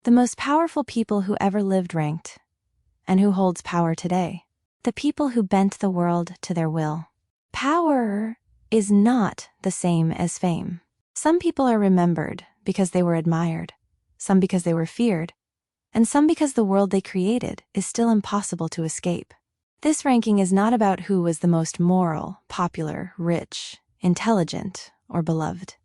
The most powerful people who ever lived ranked. And who holds power today? The people who bent the world to their will. Power is not the same as fame. Some people are remembered because they were admired, some because they were feared, and some because the world they created is still impossible to escape. This ranking is not about who was the most moral, popular, rich, intelligent, or beloved.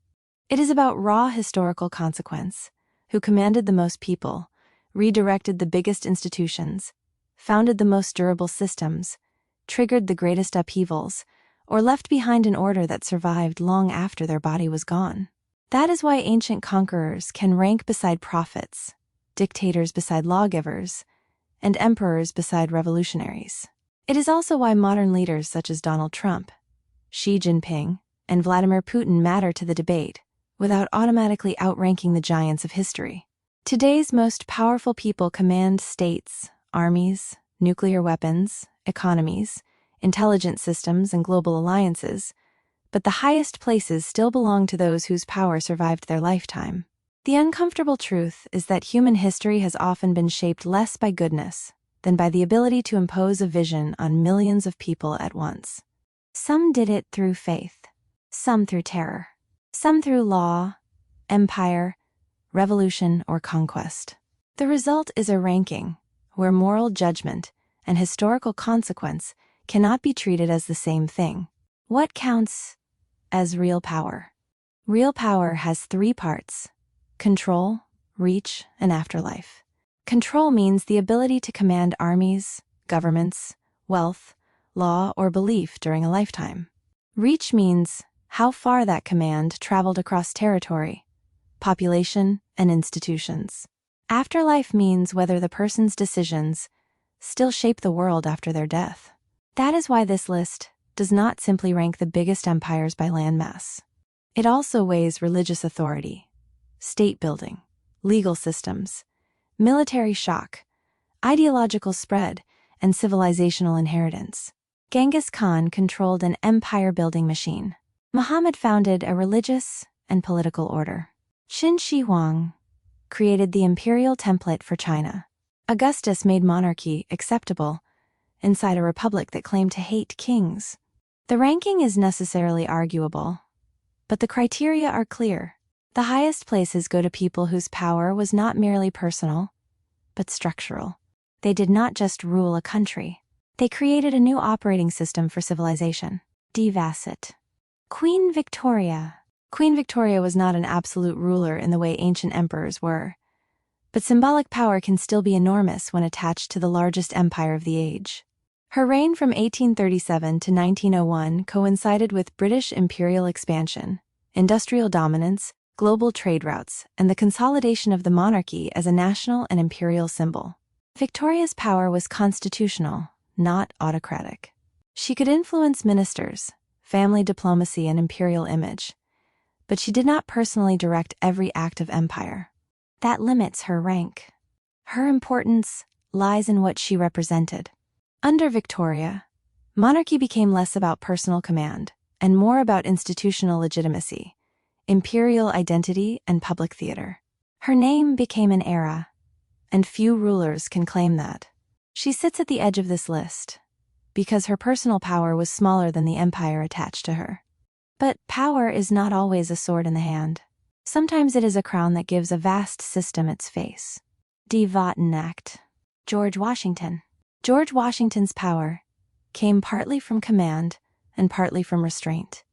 It is about raw historical consequence, who commanded the most people, redirected the biggest institutions, founded the most durable systems, triggered the greatest upheavals, or left behind an order that survived long after their body was gone. That is why ancient conquerors can rank beside prophets, dictators beside lawgivers, and emperors beside revolutionaries. It is also why modern leaders such as Donald Trump, Xi Jinping, and Vladimir Putin matter to the debate without automatically outranking the giants of history. Today's most powerful people command states, armies, nuclear weapons, economies, intelligence systems, and global alliances, but the highest places still belong to those whose power survived their lifetime. The uncomfortable truth is that human history has often been shaped less by goodness than by the ability to impose a vision on millions of people at once. Some did it through faith, some through terror, some through law, empire, revolution, or conquest. The result is a ranking where moral judgment and historical consequence cannot be treated as the same thing. What counts as real power? Real power has three parts: control, reach, and afterlife. Control means the ability to command armies, governments, wealth, law, or belief during a lifetime. Reach means how far that command traveled across territory, population, and institutions. Afterlife means whether the person's decisions still shape the world after their death. That is why this list does not simply rank the biggest empires by landmass. It also weighs religious authority, state building, legal systems, military shock, ideological spread, and civilizational inheritance. Genghis Khan controlled an empire-building machine. Muhammad founded a religious and political order. Qin Shi Huang created the imperial template for China. Augustus made monarchy acceptable inside a republic that claimed to hate kings. The ranking is necessarily arguable, but the criteria are clear. The highest places go to people whose power was not merely personal, but structural. They did not just rule a country. They created a new operating system for civilization. Devasset. Queen Victoria. Queen Victoria was not an absolute ruler in the way ancient emperors were, but symbolic power can still be enormous when attached to the largest empire of the age. Her reign from 1837 to 1901 coincided with British imperial expansion, industrial dominance, global trade routes, and the consolidation of the monarchy as a national and imperial symbol. Victoria's power was constitutional, not autocratic. She could influence ministers, family diplomacy, and imperial image, but she did not personally direct every act of empire. That limits her rank. Her importance lies in what she represented. Under Victoria, monarchy became less about personal command and more about institutional legitimacy, imperial identity, and public theater. Her name became an era, and few rulers can claim that. She sits at the edge of this list because her personal power was smaller than the empire attached to her. But power is not always a sword in the hand. Sometimes it is a crown that gives a vast system its face. Die Vaten Act. George Washington. George Washington's power came partly from command and partly from restraint.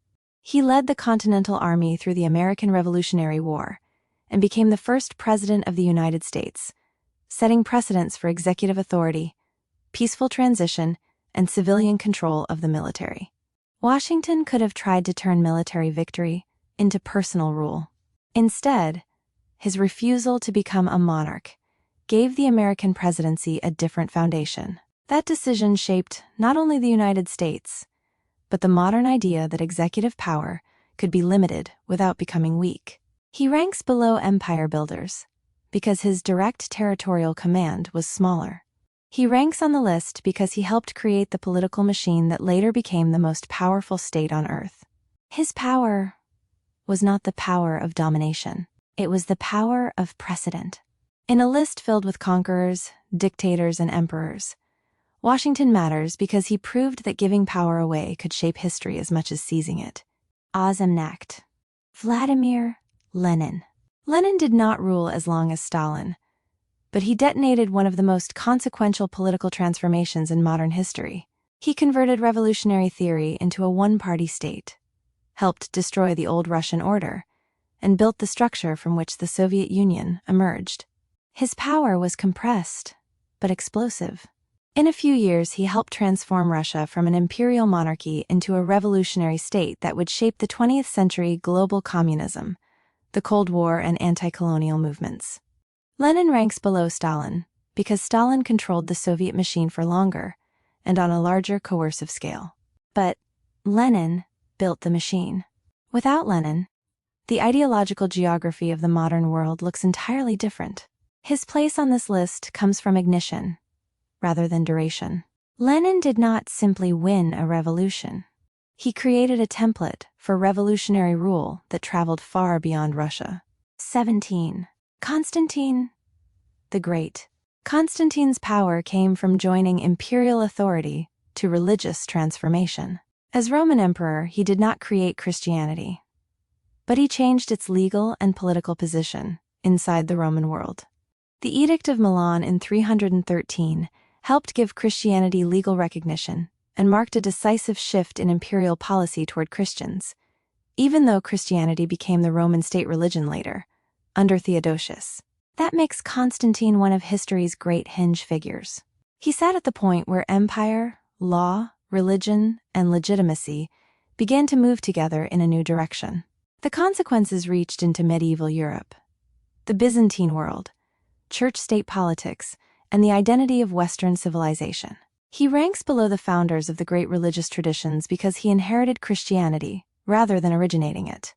He led the Continental Army through the American Revolutionary War and became the first president of the United States, setting precedents for executive authority, peaceful transition, and civilian control of the military. Washington could have tried to turn military victory into personal rule. Instead, his refusal to become a monarch gave the American presidency a different foundation. That decision shaped not only the United States, but the modern idea that executive power could be limited without becoming weak. He ranks below empire builders because his direct territorial command was smaller. He ranks on the list because he helped create the political machine that later became the most powerful state on Earth. His power was not the power of domination. It was the power of precedent. In a list filled with conquerors, dictators, and emperors, Washington matters because he proved that giving power away could shape history as much as seizing it. Ozamnacht. Vladimir Lenin. Lenin did not rule as long as Stalin, but he detonated one of the most consequential political transformations in modern history. He converted revolutionary theory into a one-party state, helped destroy the old Russian order, and built the structure from which the Soviet Union emerged. His power was compressed, but explosive. In a few years, he helped transform Russia from an imperial monarchy into a revolutionary state that would shape the 20th century global communism, the Cold War, and anti-colonial movements. Lenin ranks below Stalin because Stalin controlled the Soviet machine for longer and on a larger coercive scale. But Lenin built the machine. Without Lenin, the ideological geography of the modern world looks entirely different. His place on this list comes from ignition, rather than duration. Lenin did not simply win a revolution. He created a template for revolutionary rule that traveled far beyond Russia. 17. Constantine the Great. Constantine's power came from joining imperial authority to religious transformation. As Roman emperor, he did not create Christianity, but he changed its legal and political position inside the Roman world. The Edict of Milan in 313 helped give Christianity legal recognition and marked a decisive shift in imperial policy toward Christians, even though Christianity became the Roman state religion later, under Theodosius. That makes Constantine one of history's great hinge figures. He sat at the point where empire, law, religion, and legitimacy began to move together in a new direction. The consequences reached into medieval Europe, the Byzantine world, church-state politics, and the identity of Western civilization. He ranks below the founders of the great religious traditions because he inherited Christianity rather than originating it.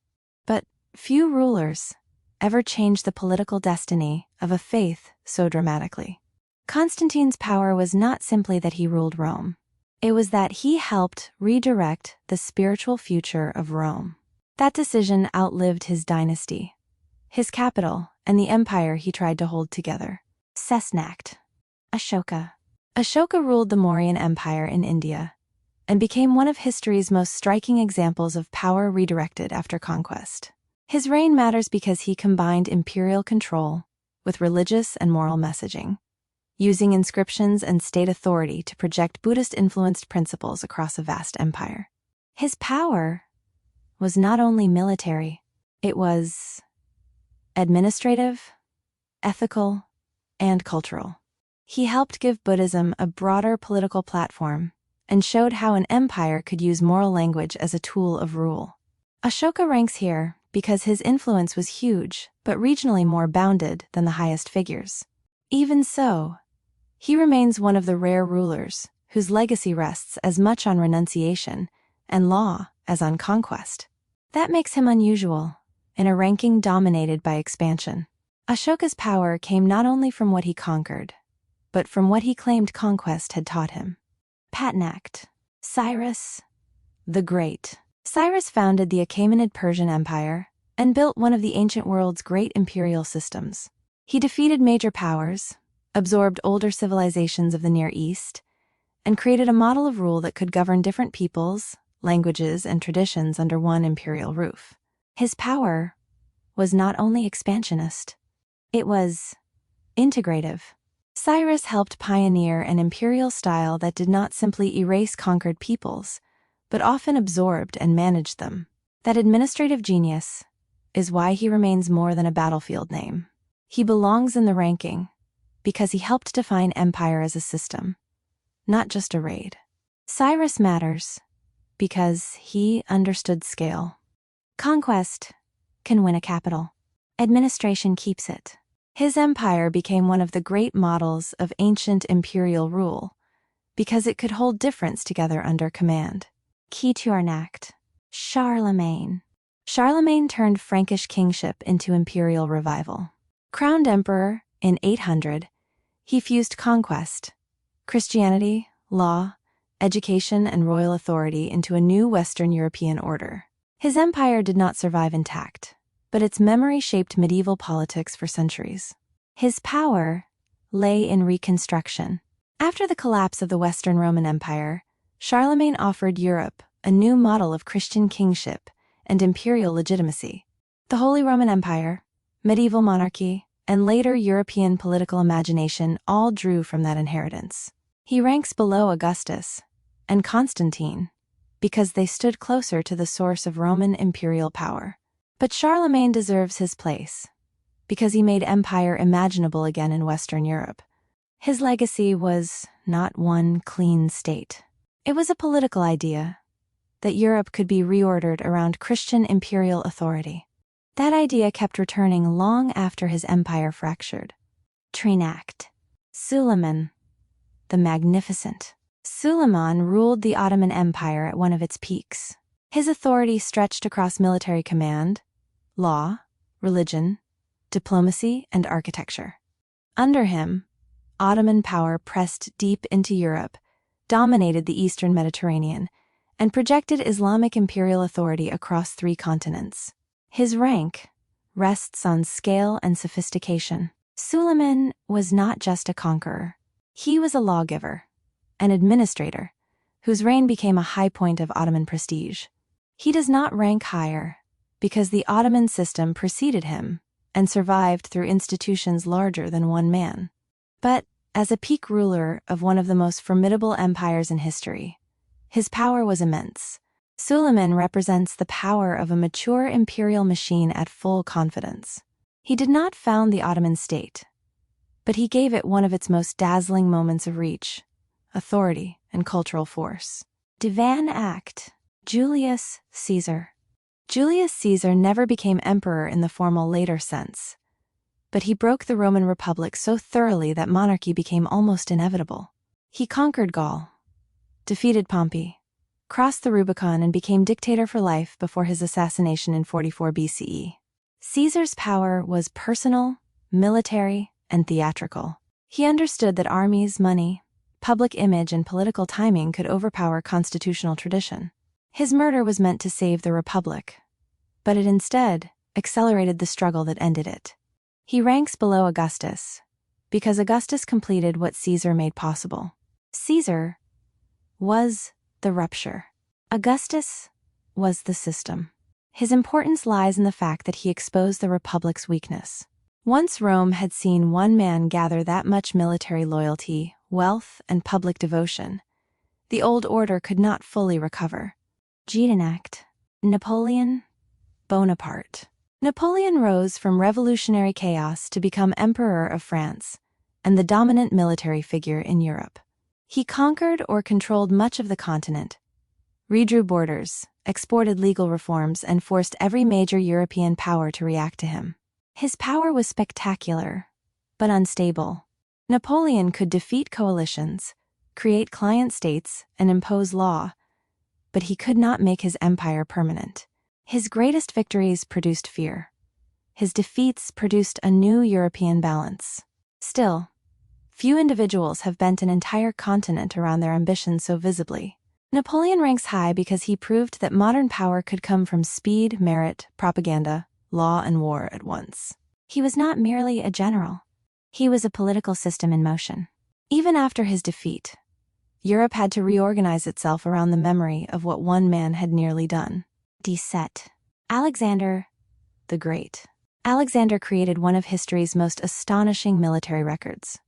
But few rulers ever changed the political destiny of a faith so dramatically. Constantine's power was not simply that he ruled Rome. It was that he helped redirect the spiritual future of Rome. That decision outlived his dynasty, his capital, and the empire he tried to hold together. Cessnacht. Ashoka. Ashoka ruled the Mauryan Empire in India and became one of history's most striking examples of power redirected after conquest. His reign matters because he combined imperial control with religious and moral messaging, using inscriptions and state authority to project Buddhist-influenced principles across a vast empire. His power was not only military, it was administrative, ethical, and cultural. He helped give Buddhism a broader political platform and showed how an empire could use moral language as a tool of rule. Ashoka ranks here because his influence was huge, but regionally more bounded than the highest figures. Even so, he remains one of the rare rulers whose legacy rests as much on renunciation and law as on conquest. That makes him unusual in a ranking dominated by expansion. Ashoka's power came not only from what he conquered, but from what he claimed conquest had taught him. Patnacht. Cyrus the Great. Cyrus founded the Achaemenid Persian Empire and built one of the ancient world's great imperial systems. He defeated major powers, absorbed older civilizations of the Near East, and created a model of rule that could govern different peoples, languages, and traditions under one imperial roof. His power was not only expansionist, it was integrative. Cyrus helped pioneer an imperial style that did not simply erase conquered peoples, but often absorbed and managed them. That administrative genius is why he remains more than a battlefield name. He belongs in the ranking because he helped define empire as a system, not just a raid. Cyrus matters because he understood scale. Conquest can win a capital. Administration keeps it. His empire became one of the great models of ancient imperial rule because it could hold difference together under command. Kiturnacht. Charlemagne. Charlemagne turned Frankish kingship into imperial revival. Crowned emperor in 800, he fused conquest, Christianity, law, education, and royal authority into a new Western European order. His empire did not survive intact, but its memory shaped medieval politics for centuries. His power lay in reconstruction. After the collapse of the Western Roman Empire, Charlemagne offered Europe a new model of Christian kingship and imperial legitimacy. The Holy Roman Empire, medieval monarchy, and later European political imagination all drew from that inheritance. He ranks below Augustus and Constantine because they stood closer to the source of Roman imperial power. But Charlemagne deserves his place because he made empire imaginable again in Western Europe. His legacy was not one clean state. It was a political idea that Europe could be reordered around Christian imperial authority. That idea kept returning long after his empire fractured. Trenact. Suleiman the Magnificent. Suleiman ruled the Ottoman Empire at one of its peaks. His authority stretched across military command, law, religion, diplomacy, and architecture. Under him, Ottoman power pressed deep into Europe, dominated the eastern Mediterranean, and projected Islamic imperial authority across 3 continents. His rank rests on scale and sophistication. Suleiman was not just a conqueror. He was a lawgiver, an administrator, whose reign became a high point of Ottoman prestige. He does not rank higher because the Ottoman system preceded him and survived through institutions larger than one man. But as a peak ruler of one of the most formidable empires in history, his power was immense. Suleiman represents the power of a mature imperial machine at full confidence. He did not found the Ottoman state, but he gave it one of its most dazzling moments of reach, authority, and cultural force. Divan Act. Julius Caesar. Julius Caesar never became emperor in the formal later sense, but he broke the Roman Republic so thoroughly that monarchy became almost inevitable. He conquered Gaul, defeated Pompey, crossed the Rubicon, and became dictator for life before his assassination in 44 BCE. Caesar's power was personal, military, and theatrical. He understood that armies, money, public image, and political timing could overpower constitutional tradition. His murder was meant to save the Republic, but it instead accelerated the struggle that ended it. He ranks below Augustus because Augustus completed what Caesar made possible. Caesar was the rupture. Augustus was the system. His importance lies in the fact that he exposed the Republic's weakness. Once Rome had seen one man gather that much military loyalty, wealth, and public devotion, the old order could not fully recover. Act. Napoleon Bonaparte. Napoleon rose from revolutionary chaos to become Emperor of France and the dominant military figure in Europe. He conquered or controlled much of the continent, redrew borders, exported legal reforms, and forced every major European power to react to him. His power was spectacular, but unstable. Napoleon could defeat coalitions, create client states, and impose law, but he could not make his empire permanent. His greatest victories produced fear. His defeats produced a new European balance. Still, few individuals have bent an entire continent around their ambitions so visibly. Napoleon ranks high because he proved that modern power could come from speed, merit, propaganda, law, and war at once. He was not merely a general. He was a political system in motion. Even after his defeat, Europe had to reorganize itself around the memory of what one man had nearly done. Set. Alexander the Great. Alexander created one of history's most astonishing military records.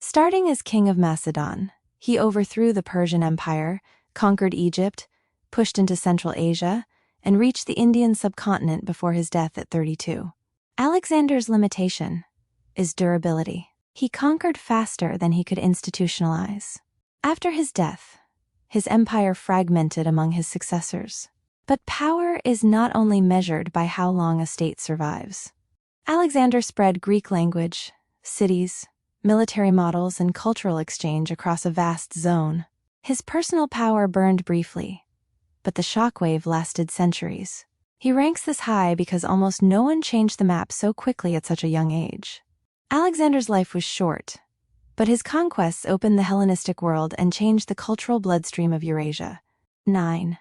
Starting as king of Macedon, he overthrew the Persian Empire, conquered Egypt, pushed into Central Asia, and reached the Indian subcontinent before his death at 32. Alexander's limitation is durability. He conquered faster than he could institutionalize. After his death, his empire fragmented among his successors. But power is not only measured by how long a state survives. Alexander spread Greek language, cities, military models, and cultural exchange across a vast zone. His personal power burned briefly, but the shockwave lasted centuries. He ranks this high because almost no one changed the map so quickly at such a young age. Alexander's life was short, but his conquests opened the Hellenistic world and changed the cultural bloodstream of Eurasia. 9.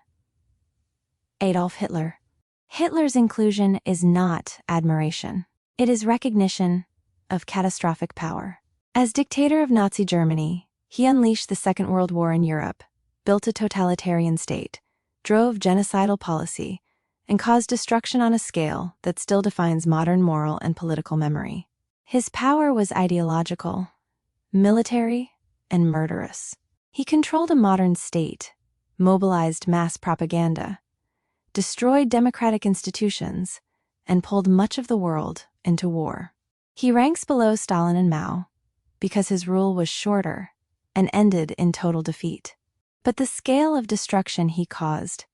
Adolf Hitler. Hitler's inclusion is not admiration. It is recognition, of catastrophic power. As dictator of Nazi Germany, he unleashed the Second World War in Europe, built a totalitarian state, drove genocidal policy, and caused destruction on a scale that still defines modern moral and political memory. His power was ideological, military, and murderous. He controlled a modern state, mobilized mass propaganda, destroyed democratic institutions, and pulled much of the world into war. He ranks below Stalin and Mao because his rule was shorter and ended in total defeat. But the scale of destruction he caused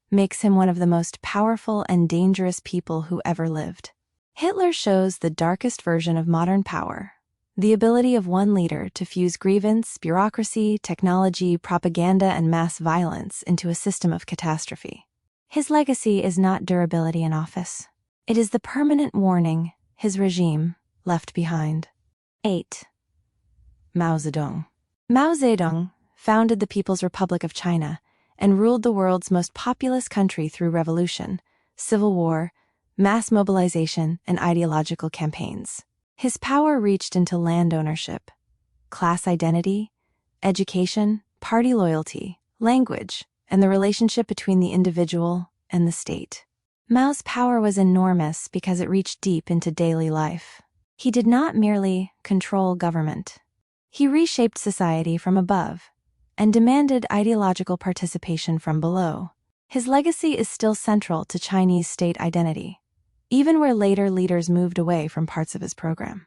makes him one of the most powerful and dangerous people who ever lived. Hitler shows the darkest version of modern power, the ability of one leader to fuse grievance, bureaucracy, technology, propaganda, and mass violence into a system of catastrophe. His legacy is not durability in office. It is the permanent warning his regime left behind. 8. Mao Zedong. Mao Zedong founded the People's Republic of China and ruled the world's most populous country through revolution, civil war, mass mobilization, and ideological campaigns. His power reached into land ownership, class identity, education, party loyalty, language, and the relationship between the individual and the state. Mao's power was enormous because it reached deep into daily life. He did not merely control government. He reshaped society from above and demanded ideological participation from below. His legacy is still central to Chinese state identity, even where later leaders moved away from parts of his program.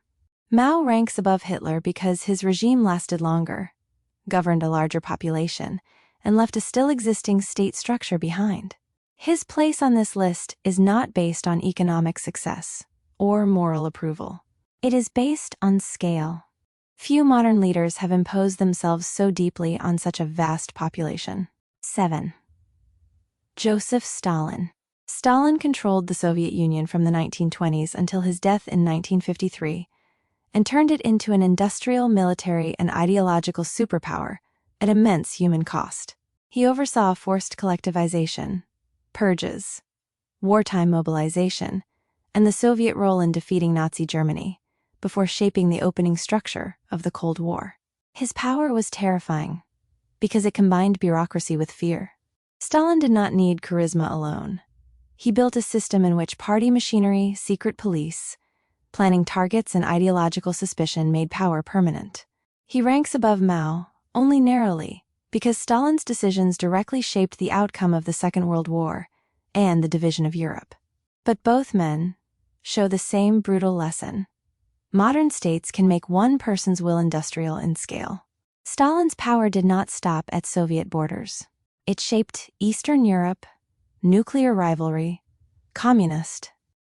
Mao ranks above Hitler because his regime lasted longer, governed a larger population, and left a still existing state structure behind. His place on this list is not based on economic success or moral approval. It is based on scale. Few modern leaders have imposed themselves so deeply on such a vast population. 7. Joseph Stalin. Stalin controlled the Soviet Union from the 1920s until his death in 1953 and turned it into an industrial, military, and ideological superpower at immense human cost. He oversaw forced collectivization, purges, wartime mobilization, and the Soviet role in defeating Nazi Germany before shaping the opening structure of the Cold War. His power was terrifying because it combined bureaucracy with fear. Stalin did not need charisma alone. He built a system in which party machinery, secret police, planning targets, and ideological suspicion made power permanent. He ranks above Mao only narrowly because Stalin's decisions directly shaped the outcome of the Second World War and the division of Europe. But both men show the same brutal lesson. Modern states can make one person's will industrial in scale. Stalin's power did not stop at Soviet borders. It shaped Eastern Europe, nuclear rivalry, communist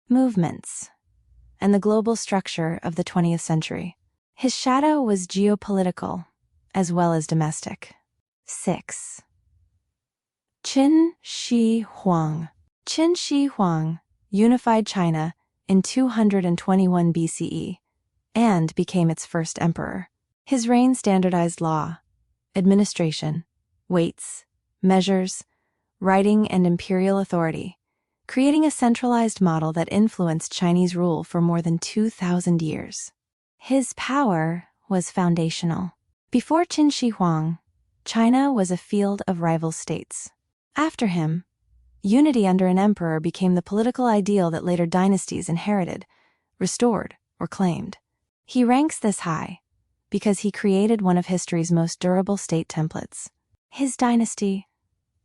movements, and the global structure of the 20th century. His shadow was geopolitical as well as domestic. 6. Qin Shi Huang. Qin Shi Huang unified China in 221 BCE and became its first emperor. His reign standardized law, administration, weights, measures, writing, and imperial authority, creating a centralized model that influenced Chinese rule for more than 2,000 years. His power was foundational. Before Qin Shi Huang, China was a field of rival states. After him, unity under an emperor became the political ideal that later dynasties inherited, restored, or claimed. He ranks this high because he created one of history's most durable state templates. His dynasty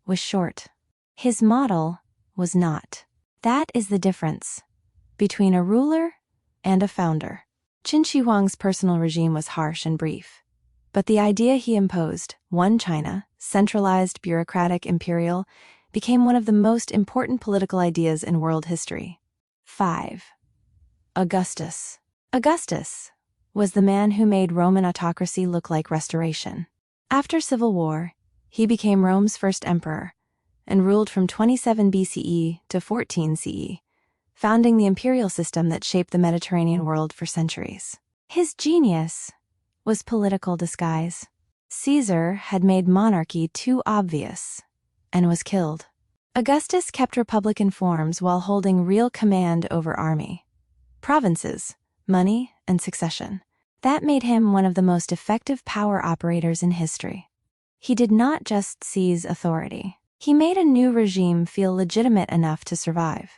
was short. His model was not. That is the difference between a ruler and a founder. Qin Shi Huang's personal regime was harsh and brief, but the idea he imposed, one China, centralized, bureaucratic, imperial, became one of the most important political ideas in world history. 5. Augustus. Augustus was the man who made Roman autocracy look like restoration. After civil war, he became Rome's first emperor and ruled from 27 BCE to 14 CE, founding the imperial system that shaped the Mediterranean world for centuries. His genius was political disguise. Caesar had made monarchy too obvious and was killed. Augustus kept republican forms while holding real command over army, provinces, money, and succession. That made him one of the most effective power operators in history. He did not just seize authority. He made a new regime feel legitimate enough to survive.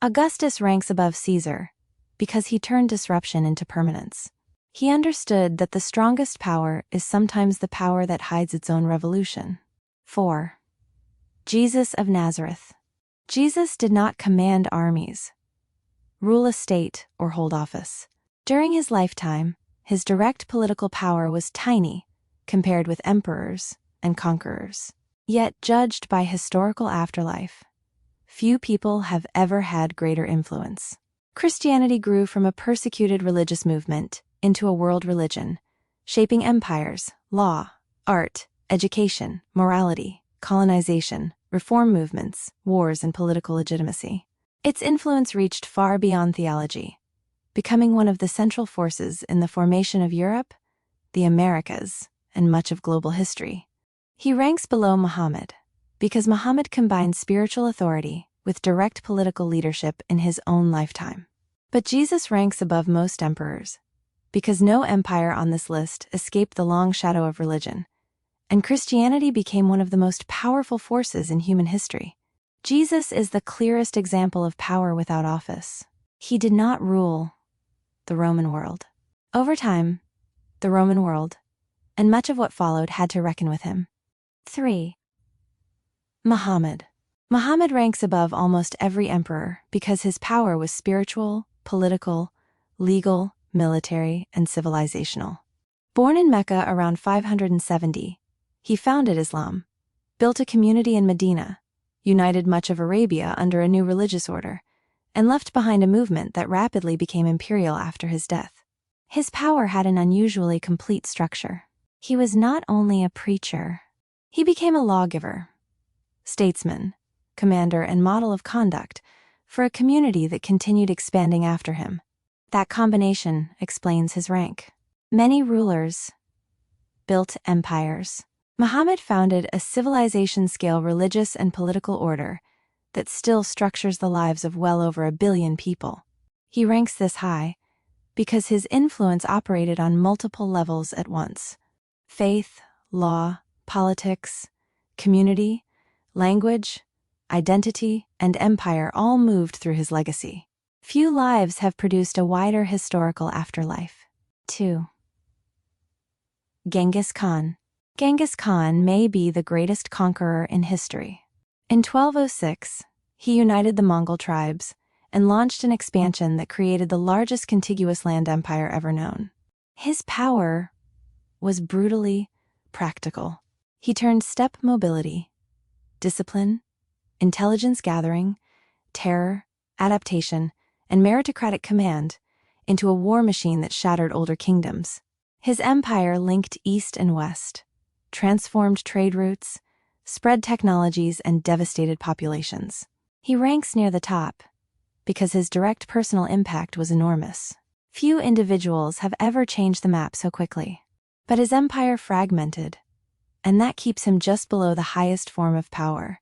Augustus ranks above Caesar because he turned disruption into permanence. He understood that the strongest power is sometimes the power that hides its own revolution. 4. Jesus of Nazareth. Jesus did not command armies, rule a state, or hold office. During his lifetime, his direct political power was tiny compared with emperors and conquerors. Yet, judged by historical afterlife, few people have ever had greater influence. Christianity grew from a persecuted religious movement into a world religion, shaping empires, law, art, education, morality, colonization, reform movements, wars, and political legitimacy. Its influence reached far beyond theology, becoming one of the central forces in the formation of Europe, the Americas, and much of global history. He ranks below Muhammad because Muhammad combined spiritual authority with direct political leadership in his own lifetime. But Jesus ranks above most emperors because no empire on this list escaped the long shadow of religion, and Christianity became one of the most powerful forces in human history. Jesus is the clearest example of power without office. He did not rule the Roman world. Over time, the Roman world, and much of what followed, had to reckon with him. 3. Muhammad. Muhammad ranks above almost every emperor because his power was spiritual, political, legal, military, and civilizational. Born in Mecca around 570, he founded Islam, built a community in Medina, united much of Arabia under a new religious order, and left behind a movement that rapidly became imperial after his death. His power had an unusually complete structure. He was not only a preacher, he became a lawgiver, statesman, commander, and model of conduct for a community that continued expanding after him. That combination explains his rank. Many rulers built empires. Muhammad founded a civilization-scale religious and political order that still structures the lives of well over 1 billion people. He ranks this high because his influence operated on multiple levels at once. Faith, law, politics, community, language, identity, and empire all moved through his legacy. Few lives have produced a wider historical afterlife. 2. Genghis Khan. Genghis Khan may be the greatest conqueror in history. In 1206, he united the Mongol tribes and launched an expansion that created the largest contiguous land empire ever known. His power was brutally practical. He turned steppe mobility, discipline, intelligence gathering, terror, adaptation, and meritocratic command into a war machine that shattered older kingdoms. His empire linked east and west, transformed trade routes, spread technologies, and devastated populations. He ranks near the top because his direct personal impact was enormous. Few individuals have ever changed the map so quickly. But his empire fragmented, and that keeps him just below the highest form of power,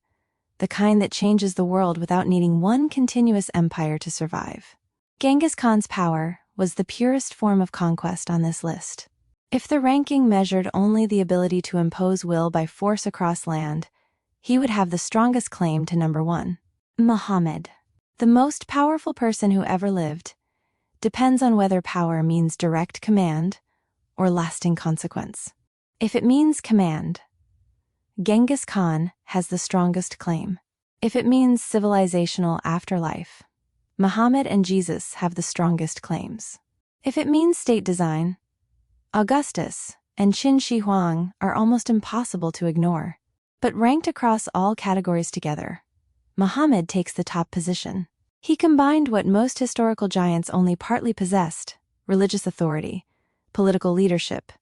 the kind that changes the world without needing one continuous empire to survive. Genghis Khan's power was the purest form of conquest on this list. If the ranking measured only the ability to impose will by force across land, he would have the strongest claim to number 1. Muhammad. The most powerful person who ever lived depends on whether power means direct command or lasting consequence. If it means command, Genghis Khan has the strongest claim. If it means civilizational afterlife, Muhammad and Jesus have the strongest claims. If it means state design, Augustus and Qin Shi Huang are almost impossible to ignore. But ranked across all categories together, Muhammad takes the top position. He combined what most historical giants only partly possessed: religious authority, political leadership,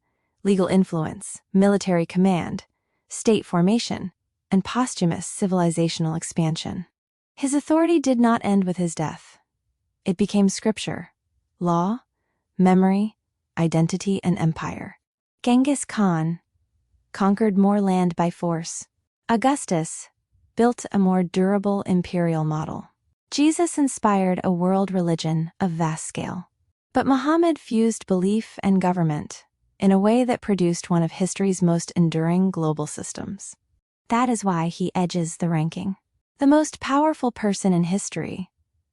legal influence, military command, state formation, and posthumous civilizational expansion. His authority did not end with his death. It became scripture, law, memory, identity, and empire. Genghis Khan conquered more land by force. Augustus built a more durable imperial model. Jesus inspired a world religion of vast scale. But Muhammad fused belief and government in a way that produced one of history's most enduring global systems. That is why he edges the ranking. The most powerful person in history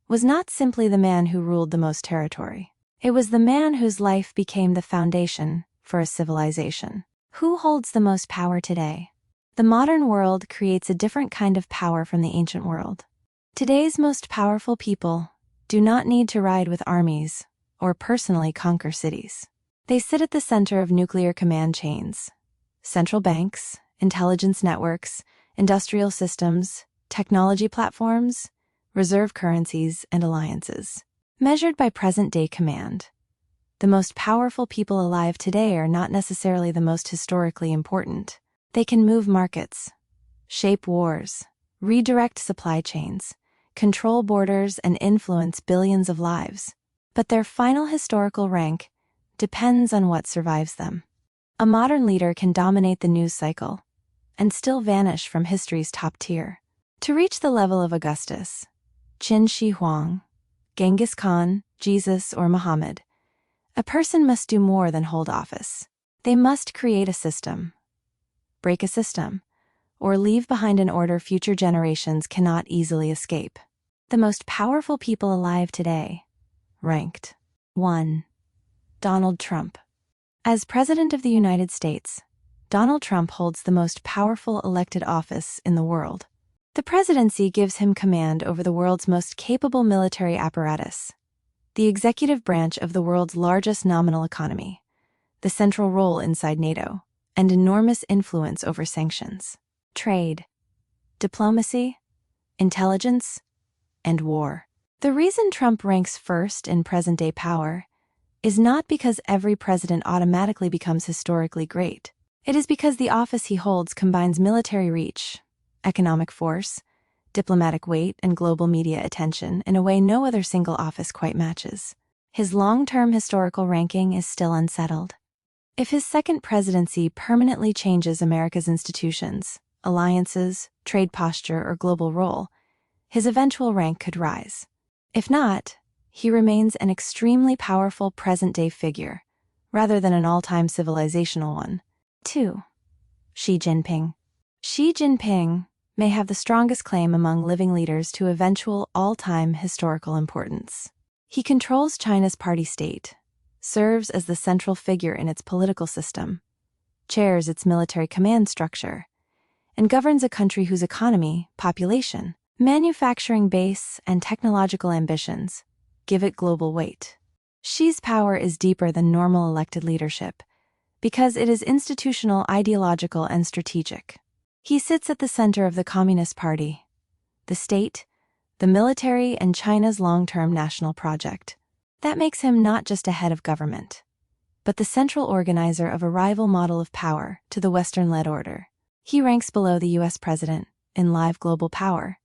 was not simply the man who ruled the most territory. It was the man whose life became the foundation for a civilization. Who holds the most power today? The modern world creates a different kind of power from the ancient world. Today's most powerful people do not need to ride with armies or personally conquer cities. They sit at the center of nuclear command chains, central banks, intelligence networks, industrial systems, technology platforms, reserve currencies, and alliances. Measured by present-day command, the most powerful people alive today are not necessarily the most historically important. They can move markets, shape wars, redirect supply chains, control borders, and influence billions of lives. But their final historical rank depends on what survives them. A modern leader can dominate the news cycle and still vanish from history's top tier. To reach the level of Augustus, Qin Shi Huang, Genghis Khan, Jesus, or Muhammad, a person must do more than hold office. They must create a system, break a system, or leave behind an order future generations cannot easily escape. The most powerful people alive today. Ranked. 1. Donald Trump. As President of the United States, Donald Trump holds the most powerful elected office in the world. The presidency gives him command over the world's most capable military apparatus, the executive branch of the world's largest nominal economy, the central role inside NATO, and enormous influence over sanctions, trade, diplomacy, intelligence, and war. The reason Trump ranks first in present-day power is not because every president automatically becomes historically great. It is because the office he holds combines military reach, economic force, diplomatic weight, and global media attention in a way no other single office quite matches. His long-term historical ranking is still unsettled. If his second presidency permanently changes America's institutions, alliances, trade posture, or global role, his eventual rank could rise. If not, he remains an extremely powerful present-day figure, rather than an all-time civilizational one. 2. Xi Jinping. Xi Jinping may have the strongest claim among living leaders to eventual all-time historical importance. He controls China's party state, serves as the central figure in its political system, chairs its military command structure, and governs a country whose economy, population, manufacturing base, and technological ambitions give it global weight. Xi's power is deeper than normal elected leadership because it is institutional, ideological, and strategic. He sits at the center of the Communist Party, the state, the military, and China's long-term national project. That makes him not just a head of government, but the central organizer of a rival model of power to the Western-led order. He ranks below the US president in live global power,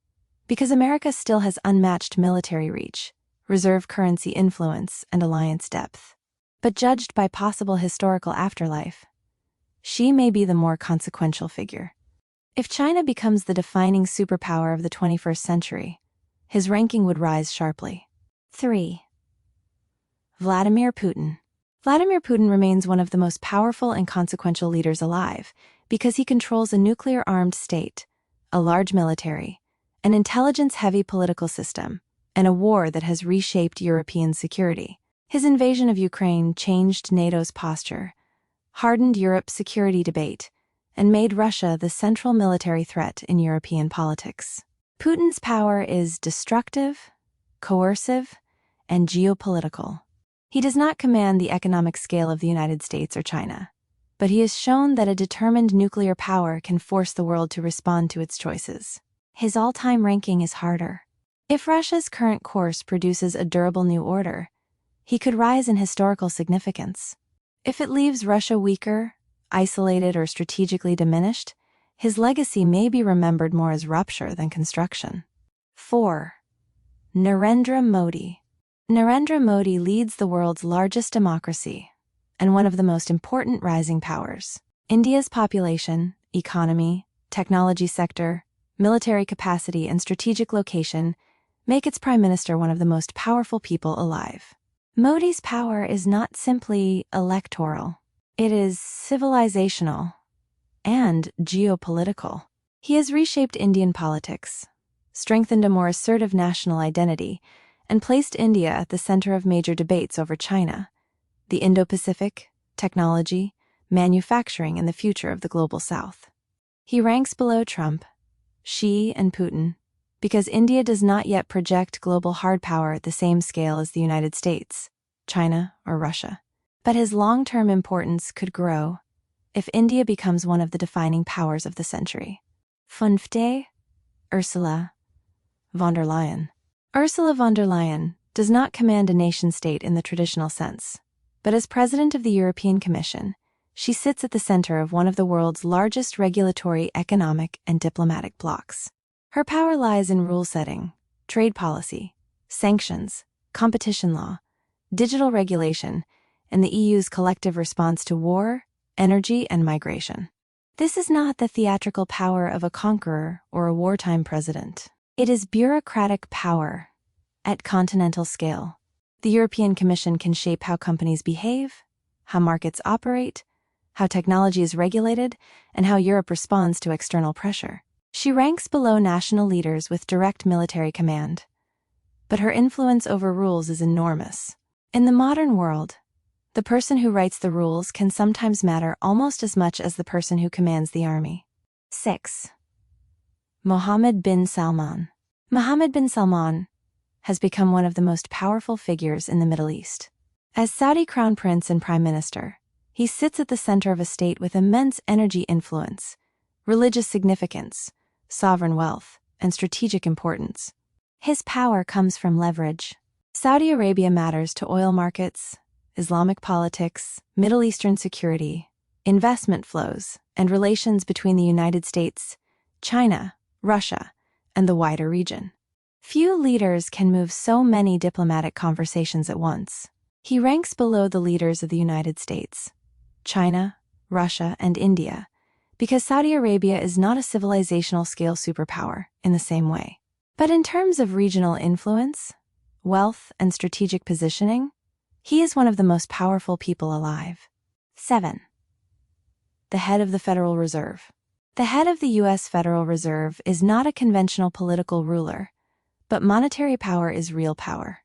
because America still has unmatched military reach, reserve currency influence, and alliance depth. But judged by possible historical afterlife, Xi may be the more consequential figure. If China becomes the defining superpower of the 21st century, his ranking would rise sharply. 3. Vladimir Putin. Vladimir Putin remains one of the most powerful and consequential leaders alive because he controls a nuclear-armed state, a large military, an intelligence-heavy political system, and a war that has reshaped European security. His invasion of Ukraine changed NATO's posture, hardened Europe's security debate, and made Russia the central military threat in European politics. Putin's power is destructive, coercive, and geopolitical. He does not command the economic scale of the United States or China, but he has shown that a determined nuclear power can force the world to respond to its choices. His all-time ranking is harder. If Russia's current course produces a durable new order, he could rise in historical significance. If it leaves Russia weaker, isolated, or strategically diminished, his legacy may be remembered more as rupture than construction. 4. Narendra Modi. Narendra Modi leads the world's largest democracy and one of the most important rising powers. India's population, economy, technology sector, military capacity, and strategic location make its prime minister one of the most powerful people alive. Modi's power is not simply electoral. It is civilizational and geopolitical. He has reshaped Indian politics, strengthened a more assertive national identity, and placed India at the center of major debates over China, the Indo-Pacific, technology, manufacturing, and the future of the global South. He ranks below Trump, Xi, and Putin because India does not yet project global hard power at the same scale as the United States, China, or Russia. But his long-term importance could grow if India becomes one of the defining powers of the century. Fünfte, Ursula von der Leyen. Ursula von der Leyen does not command a nation-state in the traditional sense, but as president of the European Commission, she sits at the center of one of the world's largest regulatory, economic, and diplomatic blocs. Her power lies in rule-setting, trade policy, sanctions, competition law, digital regulation, and the EU's collective response to war, energy, and migration. This is not the theatrical power of a conqueror or a wartime president. It is bureaucratic power at continental scale. The European Commission can shape how companies behave, how markets operate, how technology is regulated, and how Europe responds to external pressure. She ranks below national leaders with direct military command, but her influence over rules is enormous. In the modern world, the person who writes the rules can sometimes matter almost as much as the person who commands the army. 6. Mohammed bin Salman. Mohammed bin Salman has become one of the most powerful figures in the Middle East. As Saudi crown prince and prime minister, he sits at the center of a state with immense energy influence, religious significance, sovereign wealth, and strategic importance. His power comes from leverage. Saudi Arabia matters to oil markets, Islamic politics, Middle Eastern security, investment flows, and relations between the United States, China, Russia, and the wider region. Few leaders can move so many diplomatic conversations at once. He ranks below the leaders of the United States, China, Russia, and India, because Saudi Arabia is not a civilizational scale superpower in the same way. But in terms of regional influence, wealth, and strategic positioning, he is one of the most powerful people alive. 7. The head of the Federal Reserve. The head of the U.S. Federal Reserve is not a conventional political ruler, but monetary power is real power.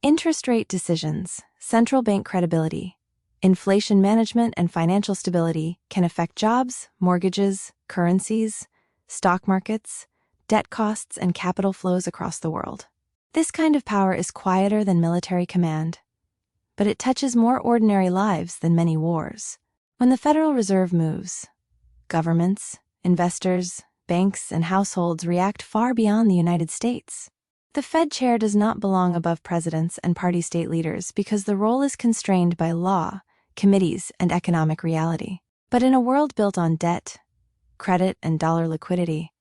Interest rate decisions, central bank credibility, inflation management, and financial stability can affect jobs, mortgages, currencies, stock markets, debt costs, and capital flows across the world. This kind of power is quieter than military command, but it touches more ordinary lives than many wars. When the Federal Reserve moves, governments, investors, banks, and households react far beyond the United States. The Fed chair does not belong above presidents and party state leaders because the role is constrained by law, committees, and economic reality. But in a world built on debt, credit, and dollar liquidity,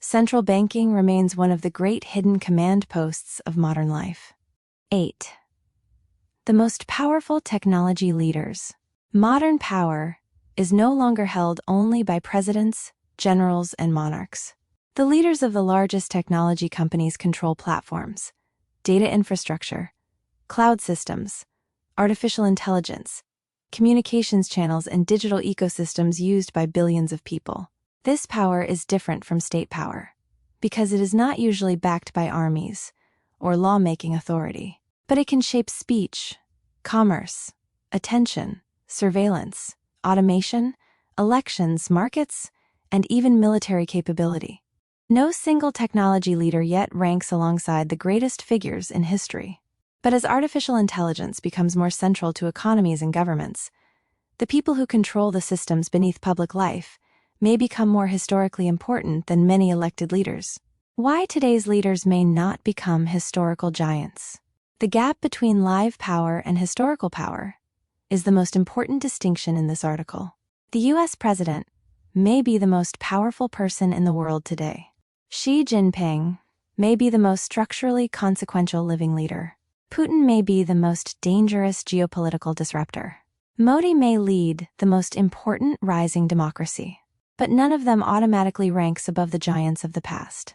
central banking remains one of the great hidden command posts of modern life. 8. The most powerful technology leaders. Modern power is no longer held only by presidents, generals, and monarchs. The leaders of the largest technology companies control platforms, data infrastructure, cloud systems, artificial intelligence, communications channels, and digital ecosystems used by billions of people. This power is different from state power because it is not usually backed by armies or lawmaking authority, but it can shape speech, commerce, attention, surveillance, automation, elections, markets, and even military capability. No single technology leader yet ranks alongside the greatest figures in history. But as artificial intelligence becomes more central to economies and governments, the people who control the systems beneath public life may become more historically important than many elected leaders. Why today's leaders may not become historical giants. The gap between live power and historical power is the most important distinction in this article. The U.S. president may be the most powerful person in the world today. Xi Jinping may be the most structurally consequential living leader. Putin may be the most dangerous geopolitical disruptor. Modi may lead the most important rising democracy. But none of them automatically ranks above the giants of the past.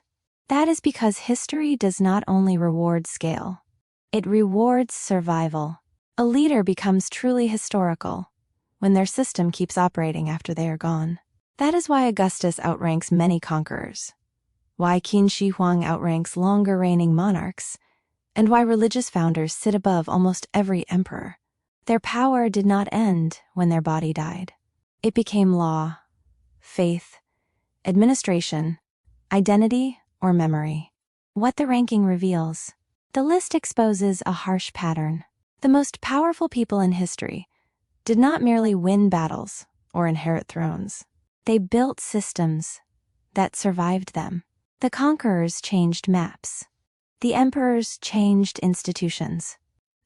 That is because history does not only reward scale, it rewards survival. A leader becomes truly historical when their system keeps operating after they are gone. That is why Augustus outranks many conquerors, why Qin Shi Huang outranks longer reigning monarchs, and why religious founders sit above almost every emperor. Their power did not end when their body died. It became law, faith, administration, identity, or memory. What the ranking reveals. The list exposes a harsh pattern. The most powerful people in history did not merely win battles or inherit thrones. They built systems that survived them. The conquerors changed maps. The emperors changed institutions.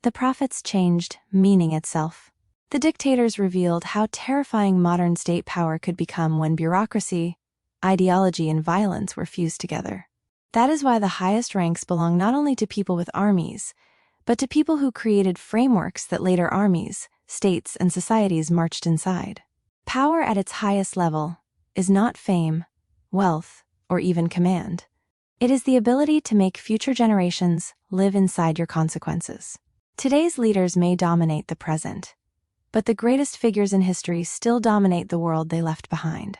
The prophets changed meaning itself. The dictators revealed how terrifying modern state power could become when bureaucracy, ideology, and violence were fused together. That is why the highest ranks belong not only to people with armies, but to people who created frameworks that later armies, states, and societies marched inside. Power at its highest level is not fame, wealth, or even command. It is the ability to make future generations live inside your consequences. Today's leaders may dominate the present, but the greatest figures in history still dominate the world they left behind.